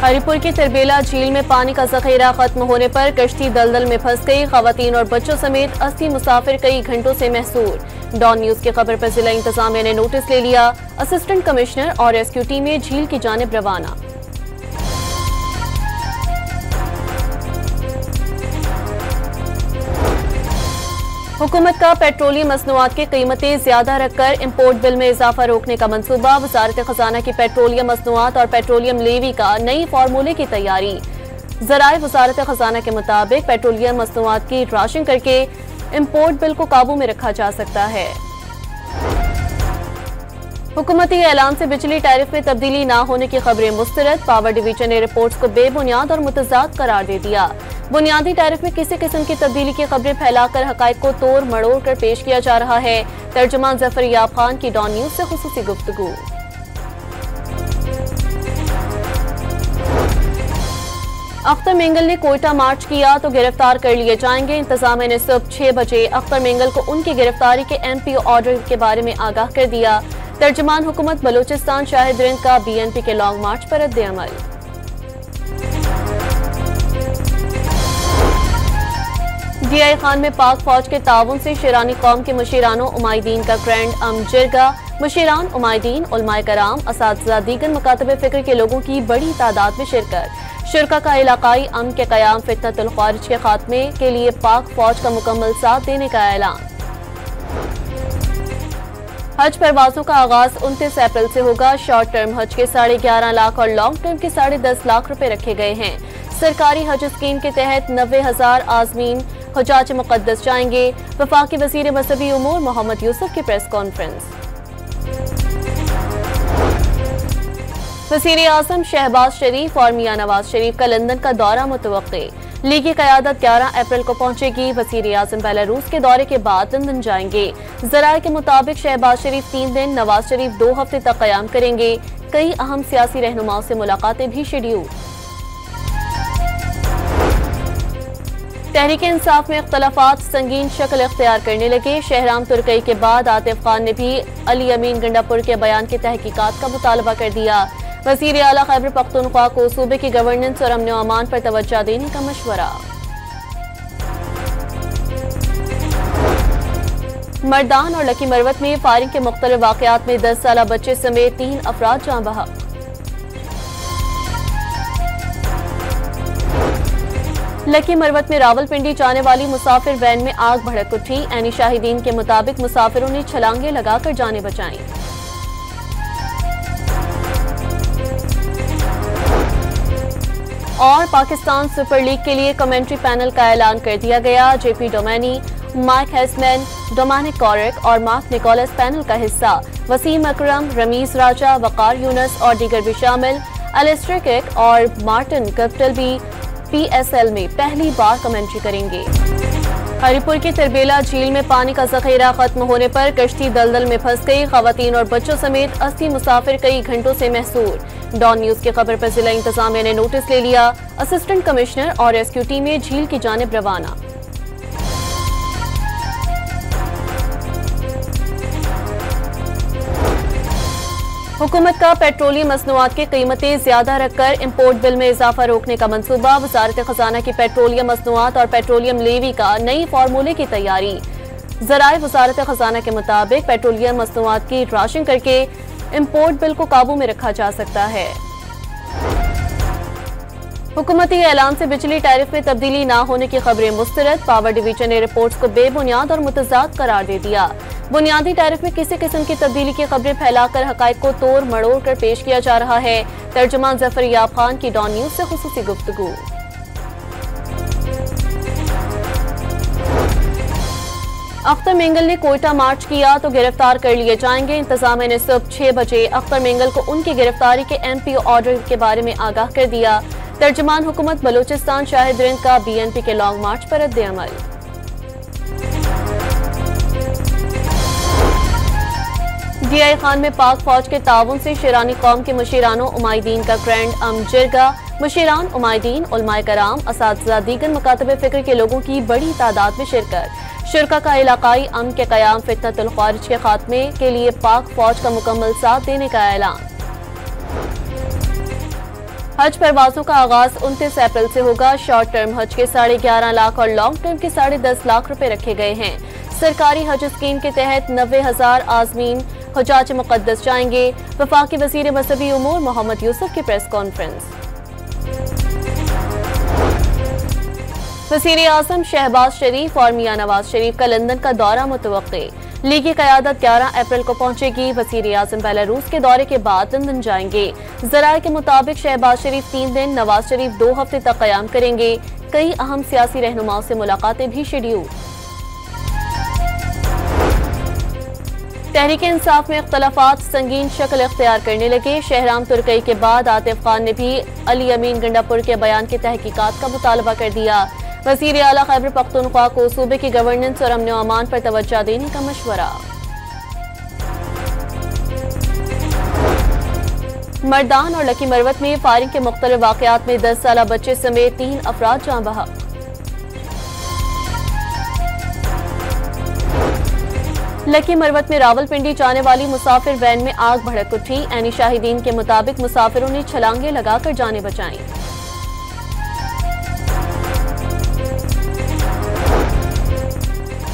हरिपुर की तिरबेला झील में पानी का जखीरा खत्म होने पर कश्ती दलदल में फंस गई। खवातीन और बच्चों समेत 80 मुसाफिर कई घंटों से महसूर। डॉन न्यूज की खबर पर जिला इंतजामिया ने नोटिस ले लिया। असिस्टेंट कमिश्नर और रेस्क्यू टीमें झील की जानिब रवाना। हुकूमत का पेट्रोलियम मसनूआत की कीमतें ज्यादा रखकर इम्पोर्ट बिल में इजाफा रोकने का मंसूबा। वजारत खजाना की पेट्रोलियम मसनूआत और पेट्रोलियम लेवी का नई फार्मूले की तैयारी। जराए वजारत खजाना के मुताबिक पेट्रोलियम मसनूआत की राशिंग करके इम्पोर्ट बिल को काबू में रखा जा सकता है। हुकूमती ऐलान से बिजली टैरिफ में तब्दीली न होने की खबरें मुस्तरद। पावर डिवीजन ने रिपोर्ट्स को बेबुनियाद और मुतजाद करार दे दिया। बुनियादी टैरिफ में किसी किस्म की तब्दीली की खबरें फैलाकर हकायक को तोड़ मड़ोड़ कर पेश किया जा रहा है। तर्जुमान जफर याब खान की डॉन न्यूज से खुसूसी गुफ्तगू। अख्तर मेंगल ने कोयटा मार्च किया तो गिरफ्तार कर लिए जाएंगे। इंतजामिया ने सुबह 6 बजे अख्तर मेंगल को उनकी गिरफ्तारी के MP ऑर्डर के बारे में आगाह कर दिया। तर्जुमान हुकूमत बलूचिस्तान शाहिद रिंद का BNP के लॉन्ग मार्च पर रद्द-ए-अमल। DI खान में पाक फौज के ताउन से शेरानी कौम के मुशीरानों उमायदीन का ग्रैंड जिरगा। मुशीरान उमायदीन उलमाए कराम असातिज़ा दीगर मकातब फिक्र के लोगों की बड़ी तादाद में शिरकत। शिरका का इलाकाई अमन के क़याम फितनतुल ख़ारिज के खात्मे के लिए पाक फौज का मुकम्मल साथ देने का ऐलान। हज परवाजों का आगाज 29 अप्रैल से होगा। शॉर्ट टर्म हज के 11.5 लाख और लॉन्ग टर्म के 10.5 लाख रुपए रखे गए हैं। सरकारी हज स्कीम के तहत 90,000 आज़मीन हुज्जाज मुक़द्दस जाएंगे। वफाकी वज़ीर मज़हबी उमूर मोहम्मद यूसुफ की प्रेस कॉन्फ्रेंस। वज़ीर आज़म शहबाज शरीफ और मियां नवाज शरीफ का लंदन का दौरा मुतवक्के। लीगी क़यादत 11 अप्रैल को पहुंचेगी। वज़ीर आज़म बेलारूस के दौरे के बाद लंदन जाएंगे। ज़राए के मुताबिक शहबाज शरीफ 3 दिन, नवाज शरीफ 2 हफ्ते तक क़याम करेंगे। कई अहम सियासी रहनुमाओं से मुलाकातें भी शेड्यूल। तहरीक इंसाफ में इख्तलाफात संगीन शक्ल इख्तियार करने लगे। शहराम तुर्कई के बाद आतिफ खान ने भी अली अमीन गंडापुर के बयान की तहकीकात का मुतालबा कर दिया। वज़ीर आला खैबर पख्तूनख्वा को सूबे की गवर्नेंस और अमन व अमान पर तवज्जो देने का मशवरा। मर्दान और लकी मरवत में फायरिंग के मुख्तलिफ वाक़यात में 10 साला बच्चे समेत 3 अफराद जाँ बहक। लकी मरवत में रावलपिंडी जाने वाली मुसाफिर वैन में आग भड़क उठी। ऐनी शाहिदीन के मुताबिक मुसाफिरों ने छलांगे लगाकर जाने बचाई। और पाकिस्तान सुपर लीग के लिए कमेंट्री पैनल का ऐलान कर दिया गया। JP डोमेनी, माइक हेसमैन, डोमिनिक कॉरिक और मार्क निकोलस पैनल का हिस्सा। वसीम अकरम, रमीज राजा, वकार यूनस और दीगर भी शामिल। एलिस्टर किक और मार्टिन गप्टिल भी PSL में पहली बार कमेंट्री करेंगे। हरिपुर की तिरबेला झील में पानी का जखीरा खत्म होने पर कश्ती दलदल में फंस गई। खवातीन और बच्चों समेत 80 मुसाफिर कई घंटों से महसूर। डॉन न्यूज की खबर पर जिला इंतजामिया ने नोटिस ले लिया। असिस्टेंट कमिश्नर और रेस्क्यू टीमें झील की जानिब रवाना। हुकूमत का पेट्रोलियम मसनूआत की कीमतें ज्यादा रखकर इम्पोर्ट बिल में इजाफा रोकने का मंसूबा। वजारत खजाना की पेट्रोलियम मसनूआत और पेट्रोलियम लेवी का नई फार्मूले की तैयारी। जराए वजारत खजाना के मुताबिक पेट्रोलियम मसनूआत की राशिंग करके इम्पोर्ट बिल को काबू में रखा जा सकता है। हुकूमती ऐलान से बिजली टैरिफ में तब्दीली न होने की खबरें मुस्तरद। पावर डिवीजन ने रिपोर्ट्स को बेबुनियाद और मुतजाद करार दे दिया। बुनियादी टैरिफ में किसी किस्म की तब्दीली की खबरें फैलाकर हकायक को तोड़ मड़ोड़ कर पेश किया जा रहा है। तर्जुमान जफर याब खान की डॉन न्यूज से खुसूसी गुफ्तगू। अख्तर मेंगल ने कोयटा मार्च किया तो गिरफ्तार कर लिए जाएंगे। इंतजामिया ने सुबह 6 बजे अख्तर मेंगल को उनकी गिरफ्तारी के MP ऑर्डर के बारे में आगाह कर दिया। तर्जुमान हुकूमत बलूचिस्तान शाहिद रिंद का BNP के लॉन्ग मार्च पर रद्द-ए-अमल। DI खान में पाक फौज के ताउन से शेरानी कौम के मुशीरानों उमायदीन का ग्रैंड जिरगा। मुशीरान उमायदीन उलमाए कराम असातिज़ा दीगर मकातब फिक्र के लोगों की बड़ी तादाद में शिरकत। शिरका का इलाकाई अमन के क़याम फितनतुल ख़ारिज के खात्मे के लिए पाक फौज का मुकम्मल साथ देने का ऐलान। हज परवाजों का आगाज 29 अप्रैल से होगा। शॉर्ट टर्म हज के 11.5 लाख और लॉन्ग टर्म के 10.5 लाख रुपए रखे गए हैं। सरकारी हज स्कीम के तहत 90,000 आजमीन हुजाज मुक़द्दस जाएंगे। वफाकी वज़ीर मज़हबी उमूर मोहम्मद यूसुफ की प्रेस कॉन्फ्रेंस। वज़ीर आज़म शहबाज शरीफ और मियां नवाज शरीफ का लंदन का दौरा मुतवक्के। लीगी क़यादत 11 अप्रैल को पहुंचेगी। वज़ीर आज़म बेलारूस के दौरे के बाद लंदन जाएंगे। ज़राए के मुताबिक शहबाज शरीफ 3 दिन, नवाज शरीफ 2 हफ्ते तक क़याम करेंगे। कई अहम सियासी रहनुमाओं से मुलाकातें भी शेड्यूल। तहरीक इंसाफ में इख्तलाफात संगीन शक्ल इख्तियार करने लगे। शहराम तुर्कई के बाद आतिफ खान ने भी अली अमीन गंडापुर के बयान की तहकीकात का मुतालबा कर दिया। वज़ीर आला खैबर पख्तूनख्वा को सूबे की गवर्नेंस और अमन व अमान पर तवज्जो देने का मशवरा। मर्दान और लकी मरवत में फायरिंग के मुख्तलिफ वाक़यात में 10 साला बच्चे समेत 3 अफराद जाँ बहक। लकी मरवत में रावलपिंडी जाने वाली मुसाफिर वैन में आग भड़क उठी। ऐनी शाहिदीन के मुताबिक मुसाफिरों ने छलांगे लगाकर जाने बचाई।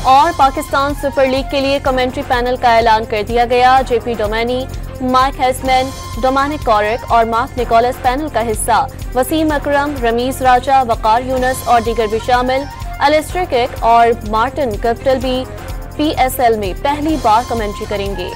और पाकिस्तान सुपर लीग के लिए कमेंट्री पैनल का ऐलान कर दिया गया। जेपी डोमेनी, माइक हेसमैन, डोमिनिक कॉरिक और मार्क निकोलस पैनल का हिस्सा। वसीम अकरम, रमीज राजा, वकार यूनुस और दीगर भी शामिल। एलिस्टर किक और मार्टिन गप्टिल भी PSL में पहली बार कमेंट्री करेंगे।